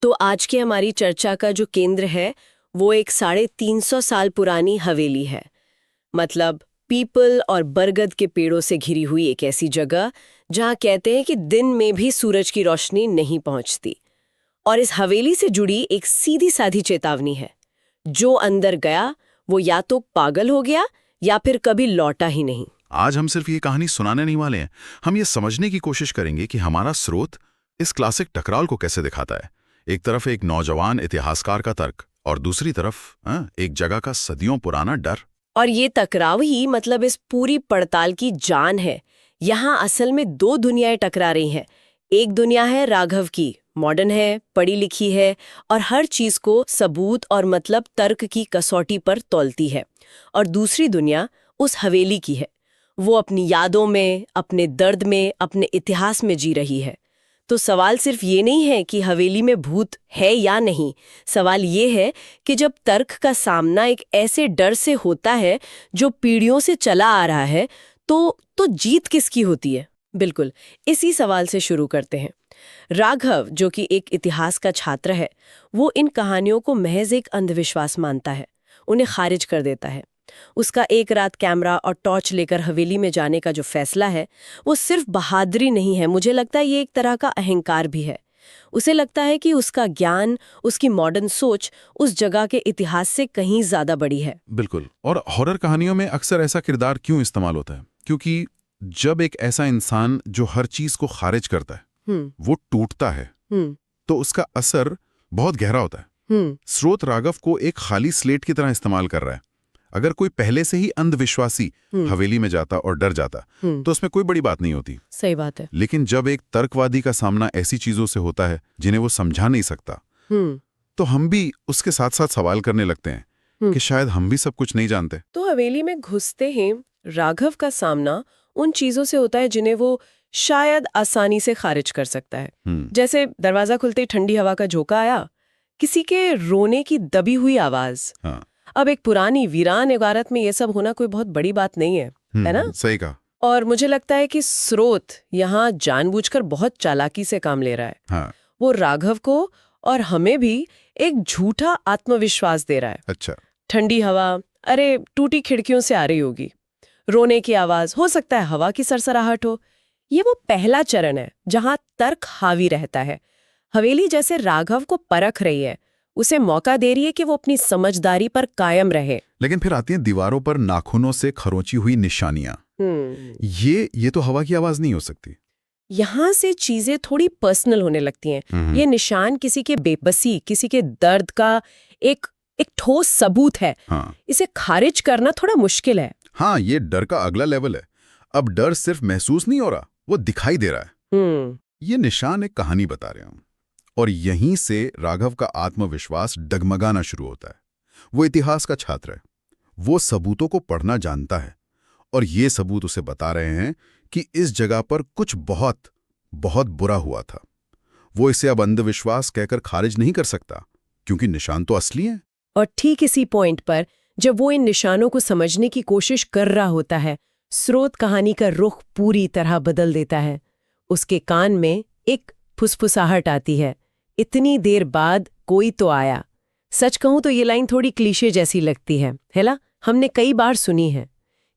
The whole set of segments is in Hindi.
तो आज की हमारी चर्चा का जो केंद्र है वो एक 350 साल पुरानी हवेली है। मतलब पीपल और बरगद के पेड़ों से घिरी हुई एक ऐसी जगह जहाँ कहते हैं कि दिन में भी सूरज की रोशनी नहीं पहुंचती। और इस हवेली से जुड़ी एक सीधी साधी चेतावनी है, जो अंदर गया वो या तो पागल हो गया या फिर कभी लौटा ही नहीं। आज हम सिर्फ ये कहानी सुनाने नहीं वाले हैं, हम ये समझने की कोशिश करेंगे कि हमारा स्रोत इस क्लासिक टकराल को कैसे दिखाता है। एक तरफ एक नौजवान इतिहासकार का तर्क और दूसरी तरफ एक जगह का सदियों पुराना डर। और ये टकराव ही मतलब इस पूरी पड़ताल की जान है। यहाँ असल में दो दुनियाएं टकरा रही हैं। एक दुनिया है राघव की, मॉडर्न है, पढ़ी लिखी है और हर चीज को सबूत और मतलब तर्क की कसौटी पर तौलती है। और दूसरी दुनिया उस हवेली की है, वो अपनी यादों में, अपने दर्द में, अपने इतिहास में जी रही है। तो सवाल सिर्फ ये नहीं है कि हवेली में भूत है या नहीं, सवाल ये है कि जब तर्क का सामना एक ऐसे डर से होता है जो पीढ़ियों से चला आ रहा है, तो जीत किसकी होती है। बिल्कुल इसी सवाल से शुरू करते हैं। राघव, जो कि एक इतिहास का छात्र है, वो इन कहानियों को महज एक अंधविश्वास मानता है, उन्हें खारिज कर देता है। उसका एक रात कैमरा और टॉर्च लेकर हवेली में जाने का जो फैसला है, वो सिर्फ बहादुरी नहीं है, मुझे लगता है ये एक तरह का अहंकार भी है। उसे लगता है कि उसका ज्ञान, उसकी मॉडर्न सोच उस जगह के इतिहास से कहीं ज्यादा बड़ी है। बिल्कुल। और हॉरर कहानियों में अक्सर ऐसा किरदार क्यों इस्तेमाल होता है? क्योंकि जब एक ऐसा इंसान जो हर चीज को खारिज करता है वो टूटता है, तो उसका असर बहुत गहरा होता है। स्रोत राघव को एक खाली स्लेट की तरह इस्तेमाल कर रहा है। अगर कोई पहले से ही अंधविश्वासी हवेली में जाता और डर जाता तो उसमें कोई बड़ी बात नहीं होती। सही बात है। लेकिन जब एक तर्कवादी का सामना ऐसी चीजों से होता है जिन्हें वो समझा नहीं सकता, तो हम भी उसके साथ साथ सवाल करने लगते हैं कि शायद हम भी सब कुछ नहीं जानते। तो हवेली में घुसते ही राघव का सामना उन चीजों से होता है जिन्हें वो शायद आसानी से खारिज कर सकता है। जैसे दरवाजा खुलते ही ठंडी हवा का झोंका आया, किसी के रोने की दबी हुई आवाज। अब एक पुरानी वीरान इमारत में ये सब होना कोई बहुत बड़ी बात नहीं है ना? सही कहा। और मुझे लगता है कि स्रोत यहाँ जानबूझकर बहुत चालाकी से काम ले रहा है। वो राघव को और हमें भी एक झूठा आत्मविश्वास दे रहा है। अच्छा। ठंडी हवा, अरे टूटी खिड़कियों से आ रही होगी। रोने की आवाज, हो सकता है हवा की सरसराहट हो। ये वो पहला चरण है जहां तर्क हावी रहता है। हवेली जैसे राघव को परख रही है, उसे मौका दे रही है कि वो अपनी समझदारी पर कायम रहे। लेकिन फिर आती हैं दीवारों पर नाखूनों से खरोंची हुई निशानियां। ये तो हवा की आवाज नहीं हो सकती। यहाँ से चीजें थोड़ी पर्सनल होने लगती हैं। ये निशान किसी के बेबसी, किसी के दर्द का एक ठोस सबूत है। इसे खारिज करना थोड़ा मुश्किल है। हाँ, ये डर का अगला लेवल है। अब डर सिर्फ महसूस नहीं हो रहा, वो दिखाई दे रहा है। ये निशान एक कहानी बता रहे हैं और यहीं से राघव का आत्मविश्वास डगमगाना शुरू होता है। वो इतिहास का छात्र है, वो सबूतों को पढ़ना जानता है और ये सबूत उसे बता रहे हैं कि इस जगह पर कुछ बहुत बहुत बुरा हुआ था। वो इसे अब अंधविश्वास कहकर खारिज नहीं कर सकता, क्योंकि निशान तो असली हैं। और ठीक इसी पॉइंट पर जब वो इन निशानों को समझने की कोशिश कर रहा होता है, स्रोत कहानी का रुख पूरी तरह बदल देता है। उसके कान में एक फुसफुसाहट आती है, इतनी देर बाद कोई तो आया। सच कहूं तो ये लाइन थोड़ी क्लीशे जैसी लगती है ना? हमने कई बार सुनी है।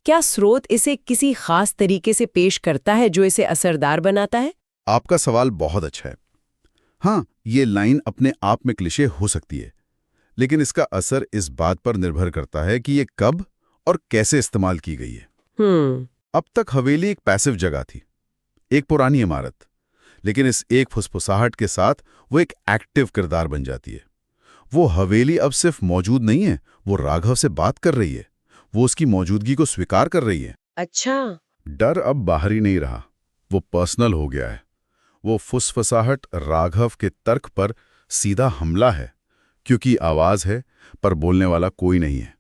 क्या स्रोत इसे किसी खास तरीके से पेश करता है जो इसे असरदार बनाता है? आपका सवाल बहुत अच्छा है। हाँ, ये लाइन अपने आप में क्लीशे हो सकती है, लेकिन इसका असर इस बात पर निर्भर करता है कि ये कब और कैसे इस्तेमाल की गई है। अब तक हवेली एक पैसिव जगह थी, एक पुरानी इमारत, लेकिन इस एक फुसफुसाहट के साथ वो एक एक्टिव किरदार बन जाती है। वो हवेली अब सिर्फ मौजूद नहीं है, वो राघव से बात कर रही है, वो उसकी मौजूदगी को स्वीकार कर रही है। अच्छा। डर अब बाहरी नहीं रहा, वो पर्सनल हो गया है। वो फुसफुसाहट राघव के तर्क पर सीधा हमला है, क्योंकि आवाज है पर बोलने वाला कोई नहीं है।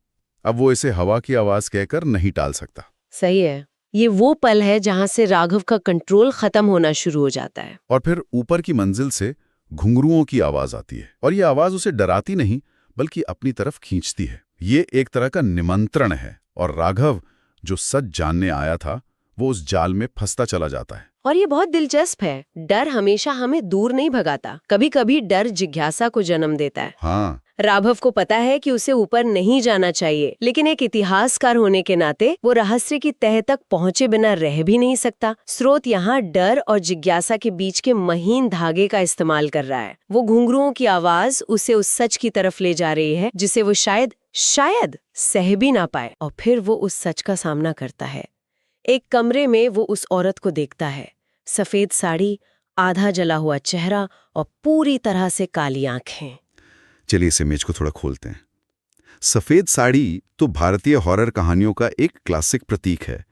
अब वो इसे हवा की आवाज कहकर नहीं टाल सकता। सही है। ये वो पल है जहां से राघव का कंट्रोल खत्म होना शुरू हो जाता है। और फिर ऊपर की मंजिल से घुंघरुओं की आवाज आती है, और ये आवाज उसे डराती नहीं बल्कि अपनी तरफ खींचती है। ये एक तरह का निमंत्रण है, और राघव जो सच जानने आया था वो उस जाल में फंसता चला जाता है। और ये बहुत दिलचस्प है। डर हमेशा हमें दूर नहीं भगाता, कभी कभी डर जिज्ञासा को जन्म देता है। हाँ, राघव को पता है कि उसे ऊपर नहीं जाना चाहिए, लेकिन एक इतिहासकार होने के नाते वो रहस्य की तह तक पहुंचे बिना रह भी नहीं सकता। स्रोत यहाँ डर और जिज्ञासा के बीच के महीन धागे का इस्तेमाल कर रहा है। वो घुंघरुओं की आवाज उसे उस सच की तरफ ले जा रही है जिसे वो शायद सह भी ना पाए। और फिर वो उस सच का सामना करता है। एक कमरे में वो उस औरत को देखता है, सफेद साड़ी, आधा जला हुआ चेहरा और पूरी तरह से काली आंखें। चलिए इस इमेज को थोड़ा खोलते हैं। सफेद साड़ी तो भारतीय हॉरर कहानियों का एक क्लासिक प्रतीक है,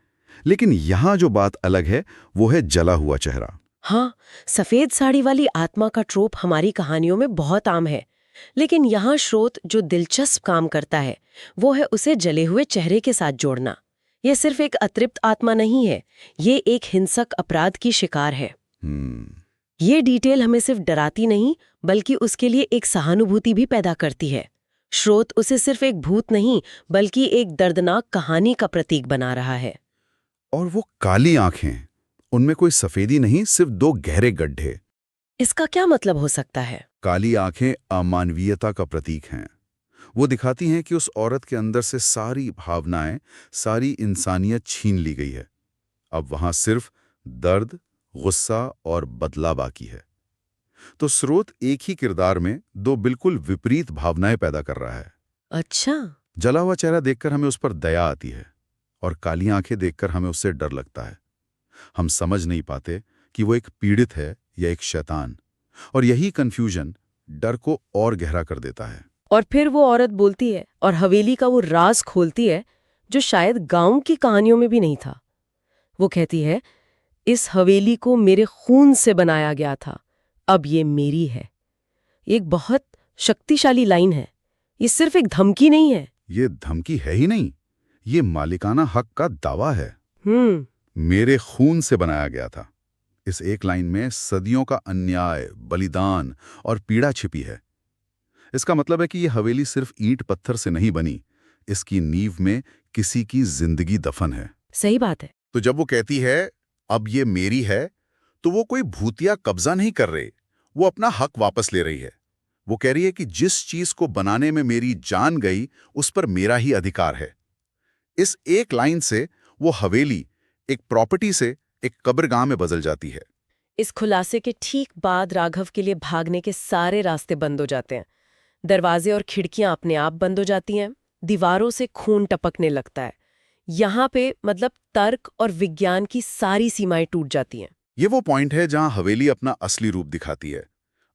लेकिन यहाँ जो बात अलग है वो है जला हुआ चेहरा। हाँ, सफेद साड़ी वाली आत्मा का ट्रोप हमारी कहानियों में बहुत आम है, लेकिन यहाँ स्रोत जो दिलचस्प काम करता है वो है उसे जले हुए चेहरे के साथ जोड़ना। यह सिर्फ एक अतृप्त आत्मा नहीं है, ये एक हिंसक अपराध की शिकार है। ये डिटेल हमें सिर्फ डराती नहीं बल्कि उसके लिए एक सहानुभूति भी पैदा करती है। स्रोत उसे सिर्फ एक भूत नहीं बल्कि एक दर्दनाक कहानी का प्रतीक बना रहा है। और वो काली आंखें, उनमें कोई सफेदी नहीं, सिर्फ दो गहरे गड्ढे। इसका क्या मतलब हो सकता है? काली आंखें अमानवीयता का प्रतीक हैं। वो दिखाती हैं कि उस औरत के अंदर से सारी भावनाएं, सारी इंसानियत छीन ली गई है। अब वहां सिर्फ दर्द, गुस्सा और बदला बाकी है। तो स्रोत एक ही किरदार में दो बिल्कुल विपरीत भावनाएं पैदा कर रहा है। अच्छा। जला हुआ चेहरा देखकर हमें उस पर दया आती है और काली आंखें देखकर हमें उससे डर लगता है। हम समझ नहीं पाते कि वो एक पीड़ित है या एक शैतान, और यही कंफ्यूजन डर को और गहरा कर देता है। और फिर वो औरत बोलती है और हवेली का वो राज खोलती है जो शायद गांव की कहानियों में भी नहीं था। वो कहती है, इस हवेली को मेरे खून से बनाया गया था, अब ये मेरी है। एक बहुत शक्तिशाली लाइन है। ये सिर्फ एक धमकी नहीं है। ये धमकी है ही नहीं, ये मालिकाना हक का दावा है। मेरे खून से बनाया गया था। इस एक लाइन में सदियों का अन्याय, बलिदान और पीड़ा छिपी है। इसका मतलब है कि ये हवेली सिर्फ ईंट पत्थर से नहीं बनी, इसकी नींव में किसी की जिंदगी दफन है। सही बात है। तो जब वो कहती है अब ये मेरी है, तो वो कोई भूतिया कब्जा नहीं कर रही, वो अपना हक वापस ले रही है। वो कह रही है कि जिस चीज को बनाने में मेरी जान गई उस पर मेरा ही अधिकार है। इस एक लाइन से वो हवेली एक प्रॉपर्टी से एक कब्रगाह में बदल जाती है। इस खुलासे के ठीक बाद राघव के लिए भागने के सारे रास्ते बंद हो जाते हैं। दरवाजे और खिड़कियां अपने आप बंद हो जाती हैं, दीवारों से खून टपकने लगता है। यहाँ पे मतलब तर्क और विज्ञान की सारी सीमाएं टूट जाती हैं। ये वो पॉइंट है जहां हवेली अपना असली रूप दिखाती है।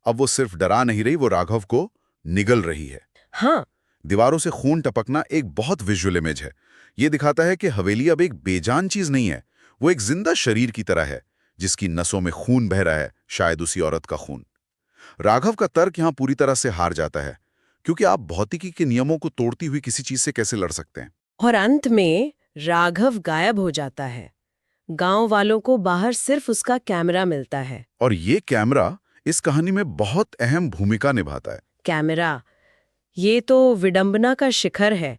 अब वो सिर्फ डरा नहीं रही, वो राघव को निगल रही है। हाँ, दीवारों से खून टपकना एक बहुत विजुअल इमेज है। ये दिखाता है कि हवेली अब एक बेजान चीज नहीं है, वो एक जिंदा शरीर की तरह है जिसकी नसों में खून बह रहा है, शायद उसी औरत का खून। राघव का तर्क यहां पूरी तरह से हार जाता है, क्योंकि आप भौतिकी के नियमों को तोड़ती हुई किसी चीज से कैसे लड़ सकते हैं। और अंत में राघव गायब हो जाता है। गांव वालों को बाहर सिर्फ उसका कैमरा मिलता है। और ये कैमरा इस कहानी में बहुत अहम भूमिका निभाता है। कैमरा, ये तो विडंबना का शिखर है।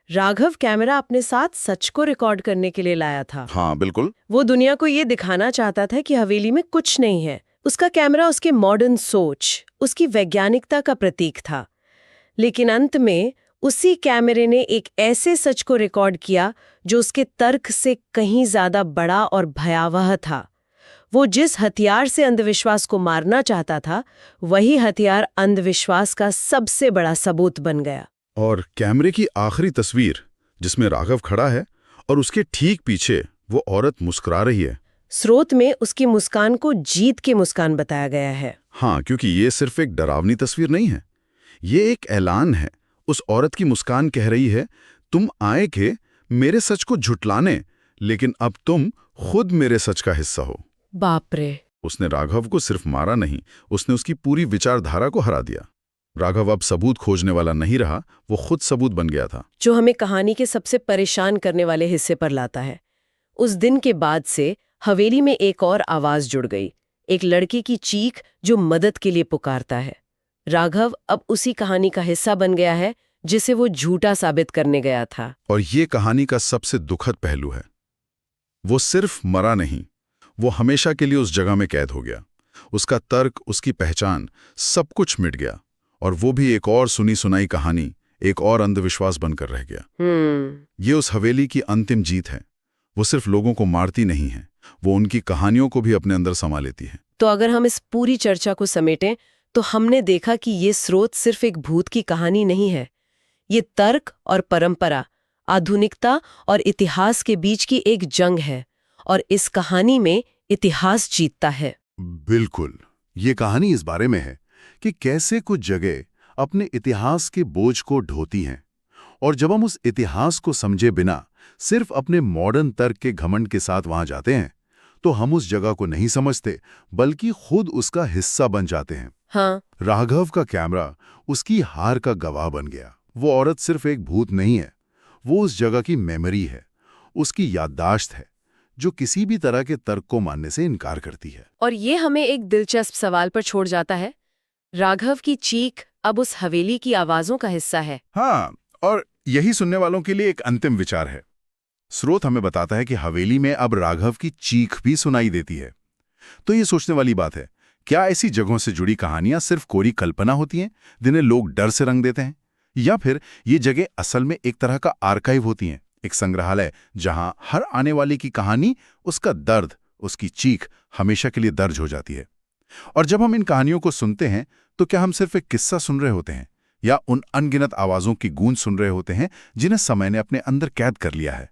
राघव कैमरा अपने साथ सच को रिकॉर्ड करने के लिए लाया था। हाँ बिल्कुल। वो दुनिया को ये दिखाना चाहता था कि हवेली में कुछ नहीं है। उसका कैमरा उसके मॉडर्न सोच, उसकी वैज्ञानिकता का प्रतीक था। लेकिन अंत में उसी कैमरे ने एक ऐसे सच को रिकॉर्ड किया जो उसके तर्क से कहीं ज्यादा बड़ा और भयावह था। वो जिस हथियार से अंधविश्वास को मारना चाहता था, वही हथियार अंधविश्वास का सबसे बड़ा सबूत बन गया। और कैमरे की आखिरी तस्वीर जिसमें राघव खड़ा है और उसके ठीक पीछे वो औरत मुस्कुरा रही है। स्रोत में उसकी मुस्कान को जीत की मुस्कान बताया गया है। हाँ, क्योंकि ये सिर्फ एक डरावनी तस्वीर नहीं है, ये एक ऐलान है। उस औरत की मुस्कान कह रही है, तुम आए थे मेरे सच को झुटलाने, लेकिन अब तुम खुद मेरे सच का हिस्सा हो। बाप रे। उसने राघव को सिर्फ मारा नहीं, उसने उसकी पूरी विचारधारा को हरा दिया। राघव अब सबूत खोजने वाला नहीं रहा, वो खुद सबूत बन गया था। जो हमें कहानी के सबसे परेशान करने वाले हिस्से पर लाता है। उस दिन के बाद से हवेली में एक और आवाज जुड़ गई, एक लड़के की चीख जो मदद के लिए पुकारता है। राघव अब उसी कहानी का हिस्सा बन गया है जिसे वो झूठा साबित करने गया था। और ये कहानी का सबसे दुखद पहलू है। वो सिर्फ मरा नहीं, वो हमेशा के लिए उस जगह में कैद हो गया। उसका तर्क, उसकी पहचान, सब कुछ मिट गया, और वो भी एक और सुनी सुनाई कहानी, एक और अंधविश्वास बनकर रह गया। ये उस हवेली की अंतिम जीत है। वो सिर्फ लोगों को मारती नहीं है, वो उनकी कहानियों को भी अपने अंदर समा लेती है। तो अगर हम इस पूरी चर्चा को समेटें तो हमने देखा कि ये स्रोत सिर्फ एक भूत की कहानी नहीं है। ये तर्क और परंपरा, आधुनिकता और इतिहास के बीच की एक जंग है, और इस कहानी में इतिहास जीतता है। बिल्कुल, ये कहानी इस बारे में है कि कैसे कुछ जगह अपने इतिहास के बोझ को ढोती हैं, और जब हम उस इतिहास को समझे बिना सिर्फ अपने मॉडर्न तर्क के घमंड के साथ वहां जाते हैं, तो हम उस जगह को नहीं समझते, बल्कि खुद उसका हिस्सा बन जाते हैं। हाँ, राघव का कैमरा उसकी हार का गवाह बन गया। वो औरत सिर्फ एक भूत नहीं है, वो उस जगह की मेमोरी है, उसकी याददाश्त है, जो किसी भी तरह के तर्क को मानने से इनकार करती है। और ये हमें एक दिलचस्प सवाल पर छोड़ जाता है। राघव की चीख अब उस हवेली की आवाजों का हिस्सा है। हाँ, और यही सुनने वालों के लिए एक अंतिम विचार है। स्रोत हमें बताता है कि हवेली में अब राघव की चीख भी सुनाई देती है। तो ये सोचने वाली बात है, क्या ऐसी जगहों से जुड़ी कहानियां सिर्फ कोरी कल्पना होती हैं जिन्हें लोग डर से रंग देते हैं, या फिर ये जगह असल में एक तरह का आर्काइव होती हैं, एक संग्रहालय जहां हर आने वाले की कहानी, उसका दर्द, उसकी चीख हमेशा के लिए दर्ज हो जाती है। और जब हम इन कहानियों को सुनते हैं तो क्या हम सिर्फ एक किस्सा सुन रहे होते हैं, या उन अनगिनत आवाजों की गूंज सुन रहे होते हैं जिन्हें समय ने अपने अंदर कैद कर लिया है?